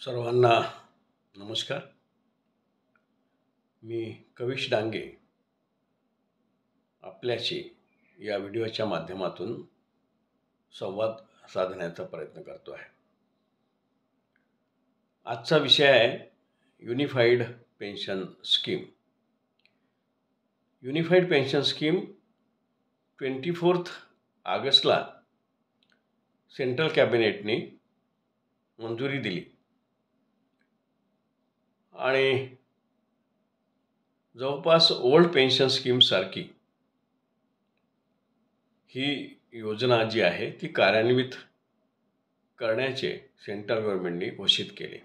सर्वांना नमस्कार. मी कविश डांगे आपल्याशी या व्हिडिओच्या माध्यमातून संवाद साधण्याचा प्रयत्न करतो आहे. आजचा विषय आहे unified pension scheme. Unified pension scheme 24 ऑगस्टला सेंट्रल कॅबिनेटने मंजुरी दिली आणि जवळपास ओल्ड पेन्शन स्कीमसारखी ही योजना जी आहे ती कार्यान्वित करण्याचे सेंट्रल गव्हर्नमेंटने घोषित केले.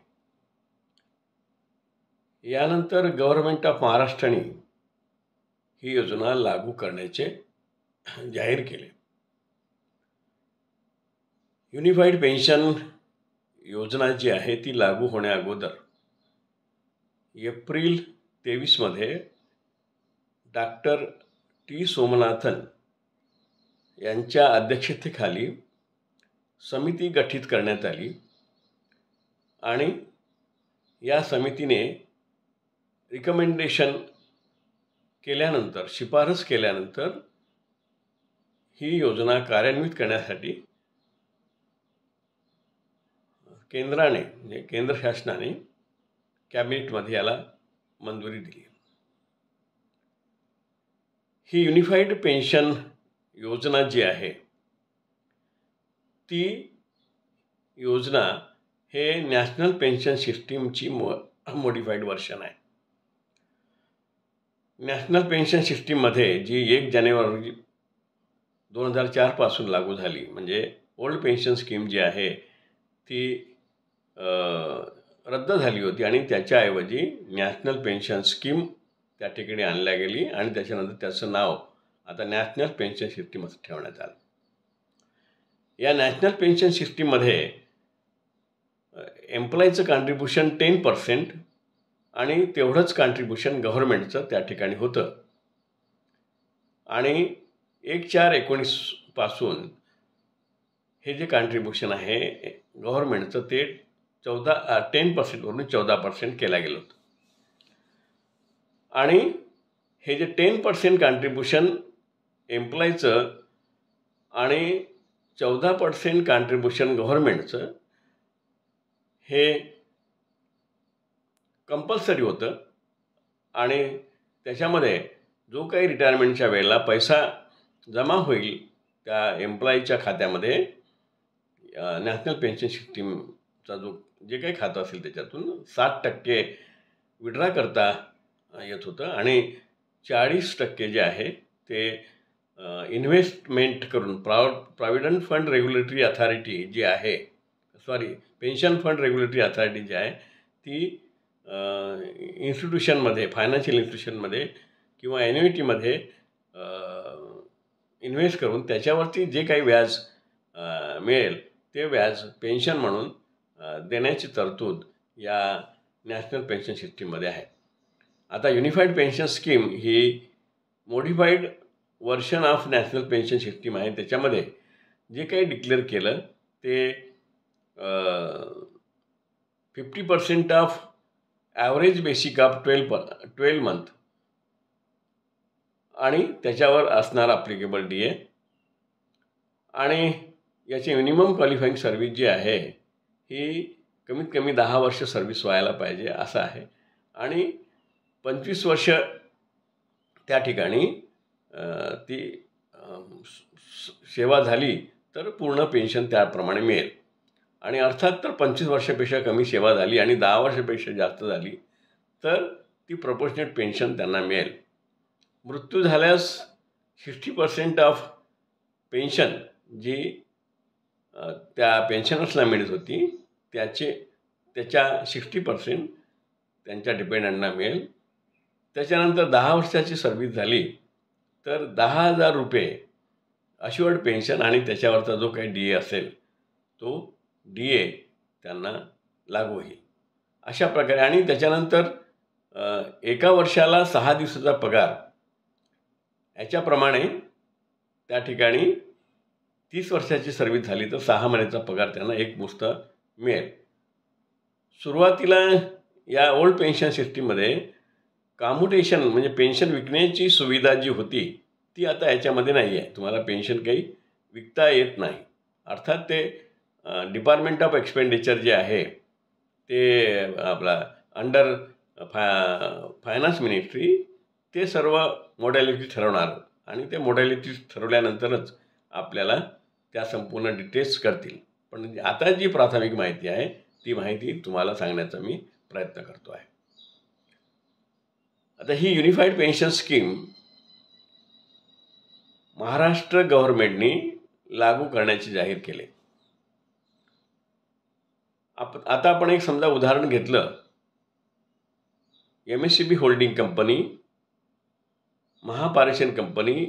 यानंतर गव्हर्नमेंट ऑफ महाराष्ट्राने ही योजना लागू करण्याचे जाहीर केले. युनिफाईड पेन्शन योजना जी आहे ती लागू होण्याअगोदर एप्रिल 23 मध्ये डॉक्टर टी सोमनाथन यांच्या अध्यक्षतेखाली समिती गठीत करण्यात आली आणि या समितीने रिकमेंडेशन केल्यानंतर, शिफारस केल्यानंतर ही योजना कार्यान्वित करण्यासाठी केंद्राने म्हणजे केंद्र शासनाने कॅबिनेटमध्ये याला मंजुरी दिली. ही युनिफाईड पेन्शन योजना जी आहे ती योजना हे नॅशनल पेन्शन सिस्टीमची मॉडिफाईड वर्जन आहे. नॅशनल पेन्शन सिस्टीममध्ये जी 1 जानेवारी 2004 पासून लागू झाली, म्हणजे ओल्ड पेन्शन स्कीम जी आहे ती रद्द झाली होती आणि त्याच्याऐवजी नॅशनल पेन्शन स्कीम त्या ठिकाणी आणल्या गेली आणि त्याच्यानंतर त्याचं नाव आता नॅशनल पेन्शन सिस्टीम असं ठेवण्यात आलं. या नॅशनल पेन्शन सिस्टीममध्ये एम्प्लॉईचं कॉन्ट्रिब्युशन 10% आणि तेवढंच कॉन्ट्रिब्युशन गव्हर्नमेंटचं त्या ठिकाणी होतं आणि 1/4/19 पासून हे जे कॉन्ट्रिब्युशन आहे गव्हर्नमेंटचं ते 10% वरून 14% केलं गेलं होतं आणि हे जे 10% कॉन्ट्रिब्युशन एम्प्लॉईचं आणि 14% कॉन्ट्रिब्युशन गव्हर्नमेंटचं हे कंपल्सरी होतं आणि त्याच्यामध्ये जो काही रिटायरमेंटच्या वेळेला पैसा जमा होईल त्या एम्प्लॉईच्या खात्यामध्ये नॅशनल पेन्शन सिस्टीमचा जे काही खातं असेल त्याच्यातून 7% विड्रा करता येत होतं आणि 40% जे आहे ते इन्व्हेस्टमेंट करून प्रॉव्हिडंट फंड रेग्युलेटरी अथॉरिटी जी आहे, पेन्शन फंड रेग्युलेटरी अथॉरिटी जी आहे ती इन्स्टिट्यूशनमध्ये, फायनान्शियल इन्स्टिट्यूशनमध्ये किंवा ॲन्युइटीमध्ये इन्व्हेस्ट करून त्याच्यावरती जे काही व्याज मिळेल ते व्याज पेन्शन म्हणून देण्याची तरतूद या नॅशनल पेन्शन सिस्टीममध्ये आहे. आता unified pension scheme he modified version of national pension system आहे. त्याच्यामध्ये जे काही डिक्लेअर केलं ते 50% of average basic of 12 month आणि त्याच्यावर असणार ॲप्लिकेबल DA आणि याची मिनिमम क्वालिफाईंग सर्व्हिस जी आहे ही कमीत कमी 10 वर्ष सर्व्हिस व्हायला पाहिजे असं आहे आणि 25 वर्ष त्या ठिकाणी ती सेवा झाली तर पूर्ण पेन्शन त्याप्रमाणे मिळेल आणि अर्थात तर 25 वर्षापेक्षा कमी सेवा झाली आणि 10 वर्षापेक्षा जास्त झाली तर ती प्रपोर्शनेट पेन्शन त्यांना मिळेल. मृत्यू झाल्यास 60% ऑफ पेन्शन जी त्या पेन्शनर्सला मिळत होती त्याच्या 60% त्यांच्या डिपेंडंटना मिळेल. त्याच्यानंतर 10 वर्षाची सर्व्हिस झाली तर 10,000 रुपये अश्युअर्ड पेन्शन आणि त्याच्यावरचा जो काही DA असेल तो DA त्यांना लागू होईल अशा प्रकारे. आणि त्याच्यानंतर 1 वर्षाला 6 दिवसाचा पगार याच्याप्रमाणे त्या ठिकाणी 30 वर्षाची सर्व्हिस झाली तर 6 महिन्याचा पगार त्यांना एकमुष्त मिळेल. सुरुवातीला या ओल्ड पेन्शन सिस्टीममध्ये कॉम्युटेशन म्हणजे पेन्शन विकण्याची सुविधा जी होती ती आता याच्यामध्ये नाही आहे. तुम्हाला पेन्शन काही विकता येत नाही. अर्थात ते डिपार्टमेंट ऑफ एक्सपेंडिचर जे आहे ते आपला अंडर फायनान्स मिनिस्ट्री ते सर्व मॉडॅलिटी ठरवणार आणि ते मॉडॅलिटीज ठरवल्यानंतरच आपल्याला त्या संपूर्ण डिटेल्स करतील. पण आता जी प्राथमिक माहिती आहे ती माहिती तुम्हाला सांगण्याचा मी प्रयत्न करतो आहे. आता ही युनिफाईड पेन्शन स्कीम महाराष्ट्र गव्हर्नमेंटनी लागू करण्याचे जाहीर केले. आता आपण एक समजा उदाहरण घेतलं, MSCB holding company, Mahapareshan company,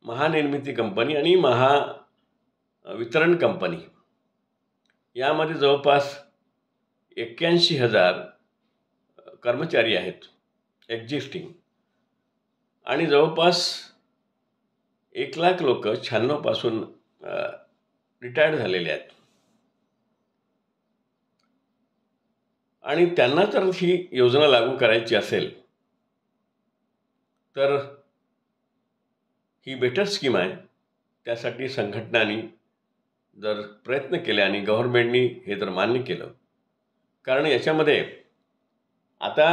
Mahanirmiti company आणि महावितरण कंपनी यामध्ये जवळपास 81,000 कर्मचारी आहेत एक्झिस्टिंग आणि जवळपास 1,00,000 लोक 96 पासून रिटायर्ड झालेले आहेत. आणि त्यांना जर ही योजना लागू करायची असेल तर ही बेटर स्कीम आहे. त्यासाठी संघटनांनी जर प्रयत्न केले आणि गव्हर्नमेंटनी हे जर मान्य केलं, कारण याच्यामध्ये आता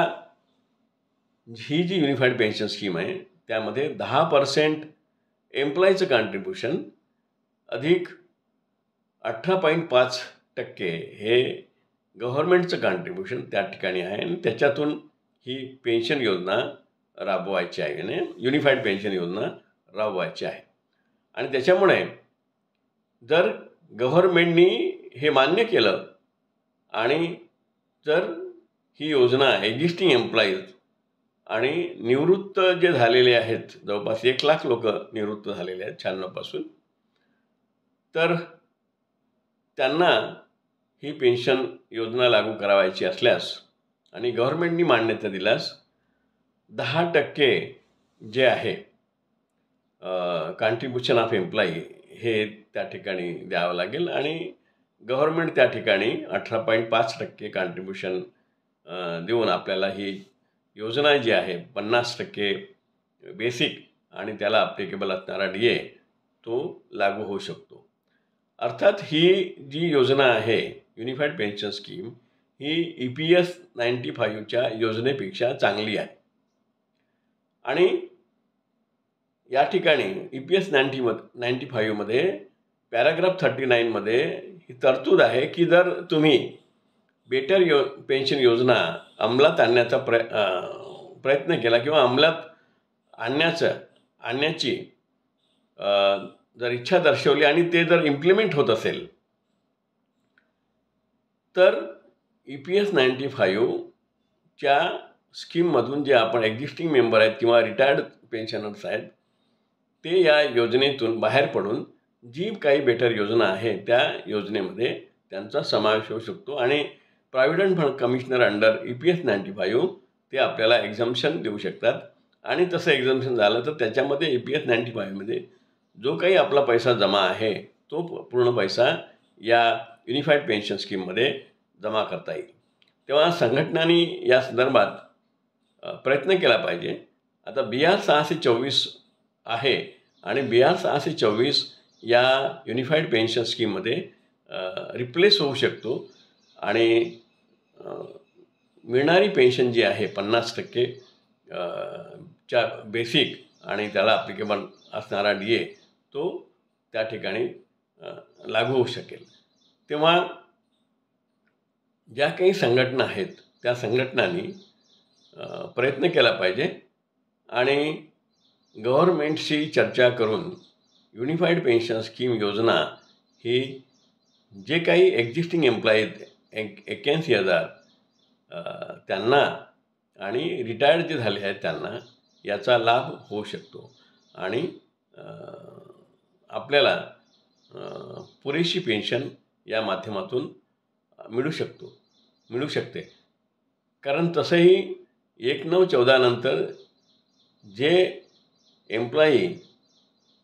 ही जी युनिफाईड पेन्शन स्कीम आहे त्यामध्ये 10% एम्प्लॉईचं कॉन्ट्रिब्युशन अधिक 18.5% हे गव्हर्नमेंटचं कॉन्ट्रिब्युशन त्या ठिकाणी आहे आणि त्याच्यातून ही पेन्शन योजना राबवायची आहे आणि युनिफाईड पेन्शन योजना राबवायची आहे. आणि त्याच्यामुळे जर गव्हर्नमेंटनी हे मान्य केलं आणि जर ही योजना एक्झिस्टिंग एम्प्लॉईज आणि निवृत्त जे झालेले आहेत, जवळपास 1,00,000 लोक निवृत्त झालेले आहेत 96 पासून, तर त्यांना ही पेन्शन योजना लागू करावायची असल्यास आणि गव्हर्नमेंटनी मान्यता दिल्यास 10% जे आहे कॉन्ट्रिब्युशन ऑफ एम्प्लॉई हे त्या ठिकाणी द्यावं लागेल आणि गव्हर्नमेंट त्या ठिकाणी 18.5% कॉन्ट्रिब्युशन देऊन आपल्याला ही योजना जी आहे 50% बेसिक आणि त्याला ॲप्लिकेबल असणारा DA तो लागू होऊ शकतो. अर्थात ही जी योजना आहे युनिफाईड पेन्शन स्कीम ही EPS 95च्या योजनेपेक्षा चांगली आहे. आणि या ठिकाणी EPS 95मध्ये पॅराग्राफ 39मध्ये ही तरतूद आहे की जर तुम्ही बेटर पेन्शन योजना अंमलात आणण्याचा प्रयत्न केला किंवा अंमलात आणण्याची जर इच्छा दर्शवली आणि ते जर इम्प्लिमेंट होत असेल तर EPS 95च्या स्कीममधून जे आपण एक्झिस्टिंग मेंबर आहेत किंवा रिटायर्ड पेन्शनर्स आहेत ते या योजनेतून बाहेर पडून जी काही बेटर योजना आहे त्या योजनेमध्ये त्यांचा समावेश होऊ शकतो आणि provident fund commissioner under EPS 95 ते आपल्याला एक्झम्पशन देऊ शकतात. आणि तसं एक्झम्पशन झालं तर त्याच्यामध्ये EPS 95मध्ये जो काही आपला पैसा जमा आहे तो पूर्ण पैसा या युनिफाईड पेन्शन स्कीममध्ये जमा करता येईल. तेव्हा संघटनांनी या संदर्भात प्रयत्न केला पाहिजे. आता BR 624 आहे आणि BR 624 या युनिफाईड पेन्शन स्कीममध्ये रिप्लेस होऊ शकतो आणि मिळणारी पेन्शन जी आहे 50% च्या बेसिक आणि त्याला ॲप्लिकेबल असणारा DA तो त्या ठिकाणी लागू होऊ शकेल. तेव्हा ज्या काही संघटना आहेत त्या संघटनांनी प्रयत्न केला पाहिजे आणि गव्हर्नमेंटशी चर्चा करून युनिफाईड पेन्शन स्कीम योजना ही जे काही एक्झिस्टिंग एम्प्लॉई 81,000 त्यांना आणि रिटायर्ड जे झाले आहेत त्यांना याचा लाभ होऊ शकतो आणि आपल्याला पुरेशी पेन्शन या माध्यमातून मिळू शकते. कारण तसंही 1/9/14 नंतर जे एम्प्लॉई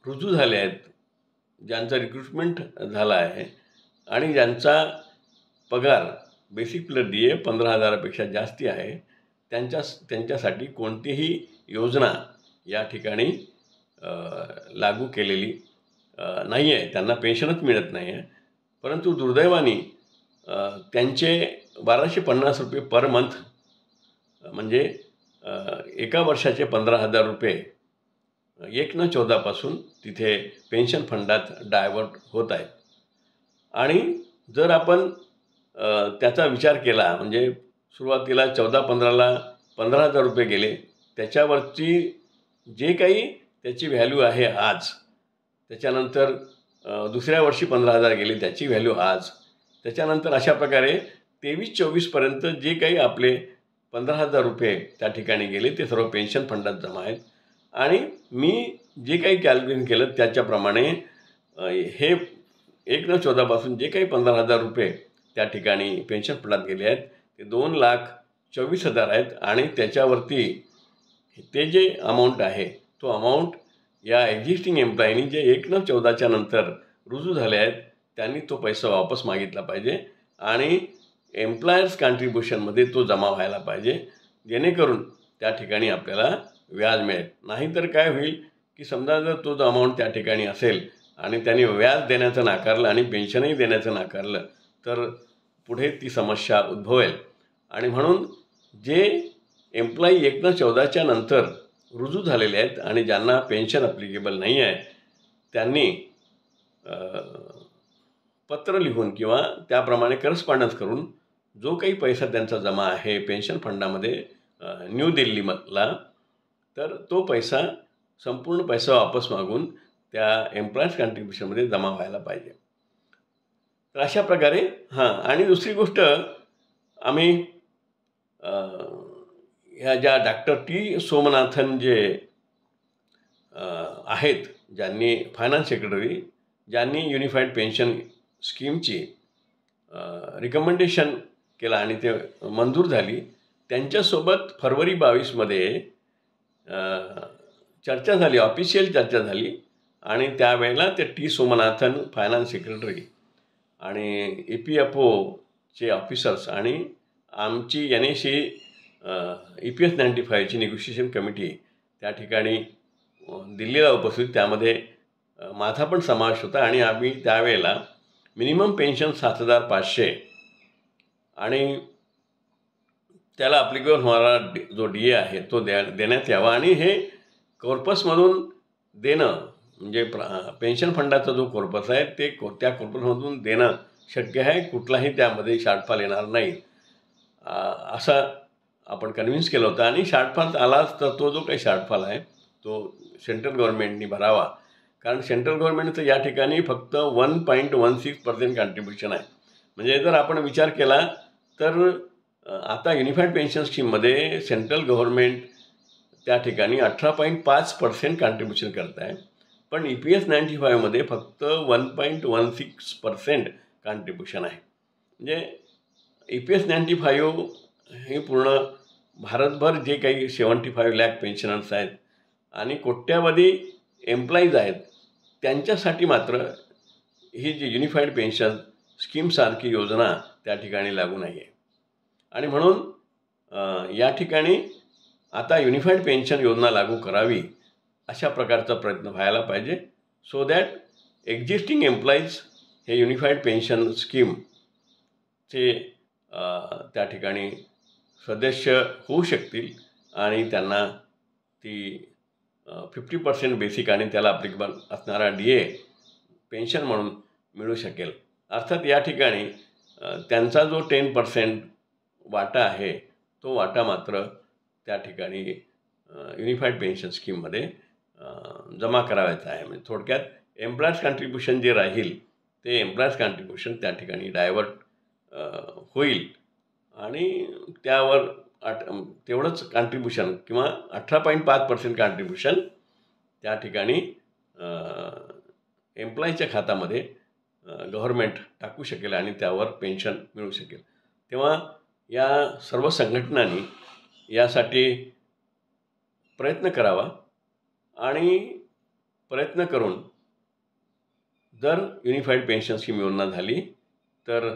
रुजू झाले आहेत, ज्यांचं रिक्रुटमेंट झाला आहे आणि ज्यांचा पगार बेसिक प्लस DA 15,000पेक्षा जास्ती आहे त्यांच्यासाठी कोणतीही योजना या ठिकाणी लागू केलेली नाही आहे. त्यांना पेन्शनच मिळत नाही आहे. परंतु दुर्दैवाने त्यांचे 1,250 रुपये पर मंथ म्हणजे एका वर्षाचे 15,000 रुपये 1/14 पासून तिथे पेन्शन फंडात डायव्हर्ट होत आहेत. आणि जर आपण त्याचा विचार केला म्हणजे सुरुवातीला 14-15ला 15,000 रुपये गेले, त्याच्यावरची जे काही त्याची व्हॅल्यू आहे आज, त्याच्यानंतर दुसऱ्या वर्षी 15,000 गेले त्याची व्हॅल्यू आज, त्याच्यानंतर अशा प्रकारे 23-24पर्यंत जे काही आपले 15,000 रुपये त्या ठिकाणी गेले ते सर्व पेन्शन फंडात जमा आहेत. आणि मी जे काही कॅल्क्युलेशन केलं त्याच्याप्रमाणे हे 1/14 पासून जे काही 15,000 रुपये त्या ठिकाणी पेन्शन फंडात गेले आहेत ते 2,24,000 आहेत. आणि त्याच्यावरती ते जे अमाऊंट आहे तो अमाऊंट या एक्झिस्टिंग एम्प्लॉईनी जे 1/14च्या नंतर रुजू झाले आहेत त्यांनी तो पैसा वापस मागितला पाहिजे आणि एम्प्लॉयर्स कॉन्ट्रिब्युशनमध्ये तो जमा व्हायला पाहिजे, जेणेकरून त्या ठिकाणी आपल्याला व्याज मिळेल. नाहीतर काय होईल की समजा जर तो जो अमाऊंट त्या ठिकाणी असेल आणि त्यांनी व्याज देण्याचं नाकारलं आणि पेन्शनही देण्याचं नाकारलं तर पुढे ती समस्या उद्भवेल. आणि म्हणून जे एम्प्लॉई 1/14च्या नंतर रुजू झालेले आहेत आणि ज्यांना पेन्शन ॲप्लिकेबल नाही आहे त्यांनी पत्र लिहून किंवा त्याप्रमाणे करस्पॉन्डन्स करून जो काही पैसा त्यांचा जमा आहे पेन्शन फंडामध्ये न्यू दिल्लीला, तर तो पैसा संपूर्ण पैसा वापस मागून त्या एम्प्लॉयर्स कॉन्ट्रिब्युशनमध्ये जमा व्हायला पाहिजे. तर अशा प्रकारे आणि दुसरी गोष्ट आम्ही ह्या ज्या डॉक्टर टी सोमनाथन जे आहेत ज्यांनी फायनान्स सेक्रेटरी ज्यांनी युनिफाईड पेन्शन स्कीमची रिकमेंडेशन केला आणि ते मंजूर झाली, त्यांच्यासोबत फरवरी 22मध्ये चर्चा झाली, ऑफिशियल चर्चा झाली. आणि त्यावेळेला ते टी सोमनाथन फायनान्स सेक्रेटरी आणि EPFOचे ऑफिसर्स आणि आमची NSE EPS 95ची निगोशिएशन कमिटी त्या ठिकाणी दिल्लीला उपस्थित, त्यामध्ये माझा पण समावेश होता. आणि आम्ही त्यावेळेला मिनिमम पेन्शन 7,500 आणि त्याला ॲप्लिकेबल होणारा जो DA आहे तो देण्यात यावा आणि हे कॉर्पसमधून देणं म्हणजे पेन्शन फंडाचा जो कॉर्पस आहे ते त्या कॉर्पसमधून देणं शक्य आहे, कुठलाही त्यामध्ये शॉर्टफॉल येणार नाही असं आपण कन्व्हिन्स केलं होतं. आणि शॉर्टफॉल आलाच तर तो जो काही शॉर्टफॉल आहे तो सेंट्रल गव्हर्नमेंटनी भरावा, कारण सेंट्रल गव्हर्नमेंटचं या ठिकाणी फक्त 1.16% कॉन्ट्रिब्युशन आहे. म्हणजे जर आपण विचार केला तर आता युनिफाईड पेन्शन स्कीममध्ये सेंट्रल गव्हर्नमेंट त्या ठिकाणी 18.5% कॉन्ट्रिब्युशन करत आहे, पण EPS 95मध्ये फक्त 1.16% कॉन्ट्रिब्युशन आहे. म्हणजे EPS 95 हे पूर्ण भारतभर जे काही 75 लाख पेन्शनर्स आहेत आणि कोट्यावधी एम्प्लॉईज आहेत त्यांच्यासाठी मात्र ही जी युनिफाईड पेन्शन स्कीमसारखी योजना त्या ठिकाणी लागू नाही आहे. आणि म्हणून या ठिकाणी आता युनिफाईड पेन्शन योजना लागू करावी अशा प्रकारचा प्रयत्न व्हायला पाहिजे, सो दॅट एक्झिस्टिंग एम्प्लॉईज हे युनिफाईड पेन्शन स्कीमचे त्या ठिकाणी सदस्य होऊ शकतील आणि त्यांना ती 50% बेसिक आणि त्याला ॲप्लिकेबल असणारा DA पेन्शन म्हणून मिळू शकेल. अर्थात या ठिकाणी त्यांचा जो 10% वाटा आहे तो वाटा मात्र त्या ठिकाणी युनिफाईड पेन्शन स्कीममध्ये जमा करावायचा आहे. म्हणजे थोडक्यात एम्प्लॉयर्स कॉन्ट्रिब्युशन जे राहील ते एम्प्लॉयर्स कॉन्ट्रिब्युशन त्या ठिकाणी डायव्हर्ट होईल आणि त्यावर तेवढंच कॉन्ट्रिब्युशन किंवा 18.5% कॉन्ट्रिब्युशन त्या ठिकाणी एम्प्लॉईच्या खात्यामध्ये गव्हर्मेंट टाकू शकेल आणि त्यावर पेन्शन मिळू शकेल. तेव्हा या सर्व संघटनांनी यासाठी प्रयत्न करावा आणि प्रयत्न करून जर युनिफाईड पेन्शन स्कीम योजना झाली तर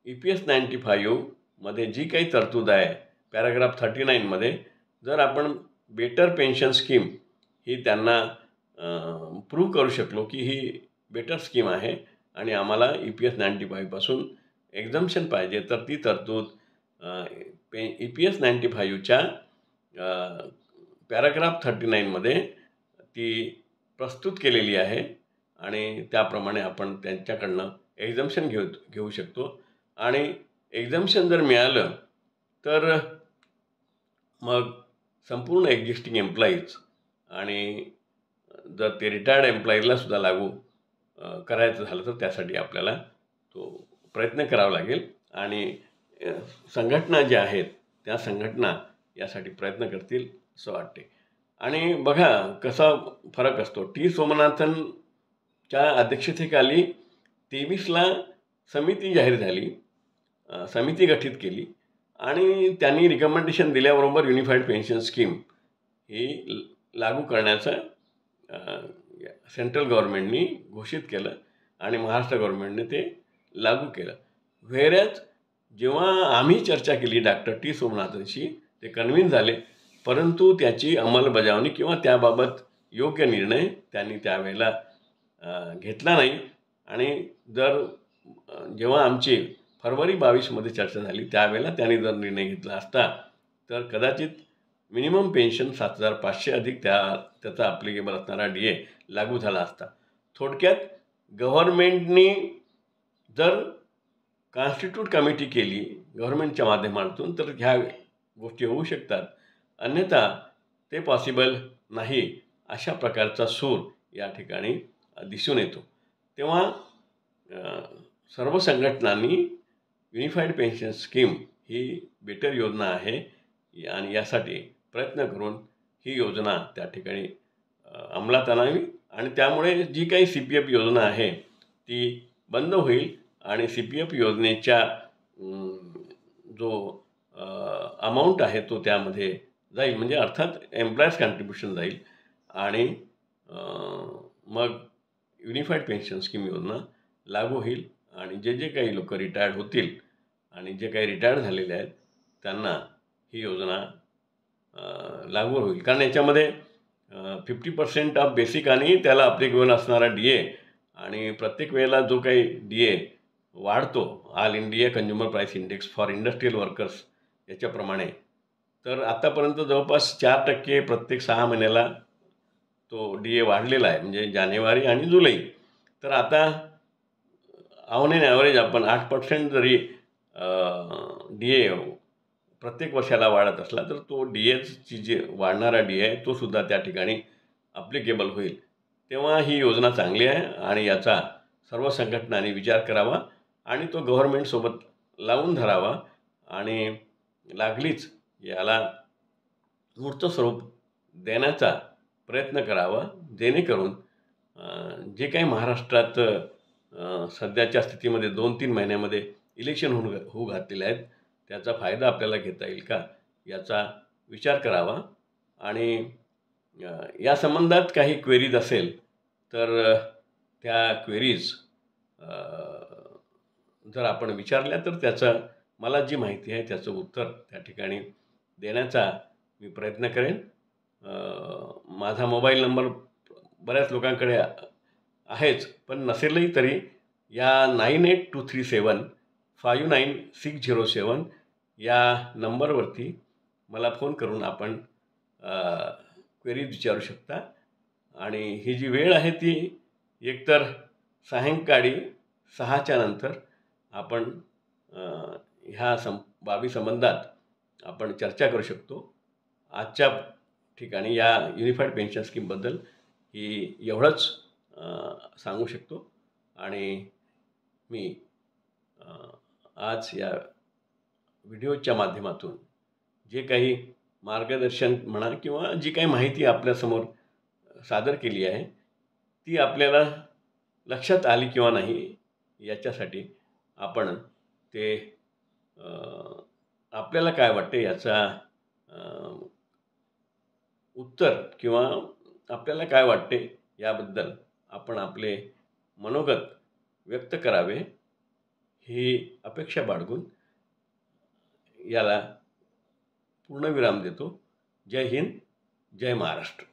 EPS 95 मध्ये जी काही तरतूद आहे पॅराग्राफ 39 मध्ये, जर आपण बेटर पेन्शन स्कीम ही त्यांना प्रूव्ह करू शकलो की ही बेटर स्कीम आहे आणि आम्हाला EPS 95 पासून एक्झम्पशन पाहिजे, तर ती तरतूद EPS 95च्या पॅराग्राफ 39 मध्ये ती प्रस्तुत केलेली आहे आणि त्याप्रमाणे आपण त्यांच्याकडनं एक्झम्पशन घेऊ शकतो. आणि एक्झम्पशन जर मिळालं तर मग संपूर्ण एक्झिस्टिंग एम्प्लॉईज आणि जर ते रिटायर्ड एम्प्लॉईजला सुद्धा लागू करायचं झालं तर त्यासाठी आपल्याला तो प्रयत्न करावा लागेल आणि संघटना ज्या आहेत त्या संघटना यासाठी प्रयत्न करतील असं वाटते. आणि बघा कसा फरक असतो. सोमनाथनच्या अध्यक्षतेखाली 23ला समिती जाहीर झाली, समिती गठीत केली आणि त्यांनी रिकमेंडेशन दिल्याबरोबर युनिफाईड पेन्शन स्कीम ही लागू करण्याचं सेंट्रल गव्हर्नमेंटनी घोषित केलं आणि महाराष्ट्र गव्हर्नमेंटने ते लागू केलं. व्हेरॅज जेव्हा आम्ही चर्चा केली डॉक्टर सोमनाथनशी, ते कन्व्हिन्स झाले, परंतु त्याची अंमलबजावणी किंवा त्याबाबत योग्य निर्णय त्यांनी त्यावेळेला घेतला नाही. आणि जेव्हा आमची फरवरी 22मध्ये चर्चा झाली त्यावेळेला त्यांनी जर निर्णय घेतला असता तर कदाचित मिनिमम पेन्शन 7,500 अधिक त्याचा ॲप्लिकेबल असणारा DA लागू झाला असता. थोडक्यात गव्हर्नमेंटनी जर कॉन्स्टिट्यूट कमिटी केली गव्हर्नमेंटच्या माध्यमातून तर ह्या गोष्टी होऊ शकतात, अन्यथा ते पॉसिबल नाही अशा प्रकारचा सूर या ठिकाणी दिसून येतो. तेव्हा सर्व संघटनांनी युनिफाईड पेन्शन स्कीम ही बेटर योजना आहे आणि यासाठी प्रयत्न करून ही योजना त्या ठिकाणी अंमलात आणावी आणि त्यामुळे जी काही CPF योजना आहे ती बंद होईल आणि CPF योजनेच्या जो अमाऊंट आहे तो त्यामध्ये जाईल, म्हणजे अर्थात एम्प्लॉयर्स कॉन्ट्रिब्युशन जाईल आणि मग युनिफाईड पेन्शन स्कीम योजना लागू होईल आणि जे काही लोक रिटायर्ड होतील आणि जे काही रिटायर्ड झालेले आहेत त्यांना ही योजना लागू होईल. कारण याच्यामध्ये 50% ऑफ बेसिक आणि त्याला ॲप्लिकेबल असणारा DA आणि प्रत्येक वेळेला जो काही DA वाढतो all India consumer price index for industrial workers याच्याप्रमाणे, तर आतापर्यंत जवळपास 4% प्रत्येक 6 महिन्याला तो DA वाढलेला आहे, म्हणजे जानेवारी आणि जुलै. तर आता ऑन एन ॲव्हरेज आपण 8% जरी DA प्रत्येक वर्षाला वाढत असला तर तो DAची जे वाढणारा DA आहे तो सुद्धा त्या ठिकाणी ॲप्लिकेबल होईल. तेव्हा ही योजना चांगली आहे आणि याचा सर्व संघटनांनी विचार करावा आणि तो गव्हर्नमेंटसोबत लावून धरावा आणि लागलीच याला मूर्त स्वरूप देण्याचा प्रयत्न करावा, जेणेकरून जे काही महाराष्ट्रात सध्याच्या स्थितीमध्ये 2-3 महिन्यामध्ये इलेक्शन होऊ घातलेले आहेत त्याचा फायदा आपल्याला घेता येईल का याचा विचार करावा. आणि या संबंधात काही क्वेरीज असेल तर त्या क्वेरीज जर आपण विचारल्या तर त्याचं मला जी माहिती आहे त्याचं उत्तर त्या ठिकाणी देण्याचा मी प्रयत्न करेन. माझा मोबाईल नंबर बऱ्याच लोकांकडे आहेच, पण नसेलही तरी या 9823759607 या नंबरवरती मला फोन करून आपण क्वेरीज विचारू शकता. आणि ही जी वेळ आहे ती एकतर सायंकाळी 6च्या नंतर आपण ह्या बाबी संबंधात आपण चर्चा करू शकतो. आजच्या ठिकाणी या युनिफाईड पेन्शन स्कीमबद्दल ही एवढंच सांगू शकतो. आणि मी आज या व्हिडिओच्या माध्यमातून जे काही मार्गदर्शन म्हणा किंवा जी काही माहिती आपल्यासमोर सादर केली आहे ती आपल्याला लक्षात आली किंवा नाही याच्यासाठी आपण ते आपल्याला काय वाटते याचा उत्तर किंवा आपल्याला काय वाटते याबद्दल आपण आपले मनोगत व्यक्त करावे ही अपेक्षा बाळगून याला पूर्णविराम देतो. जय हिंद, जय महाराष्ट्र.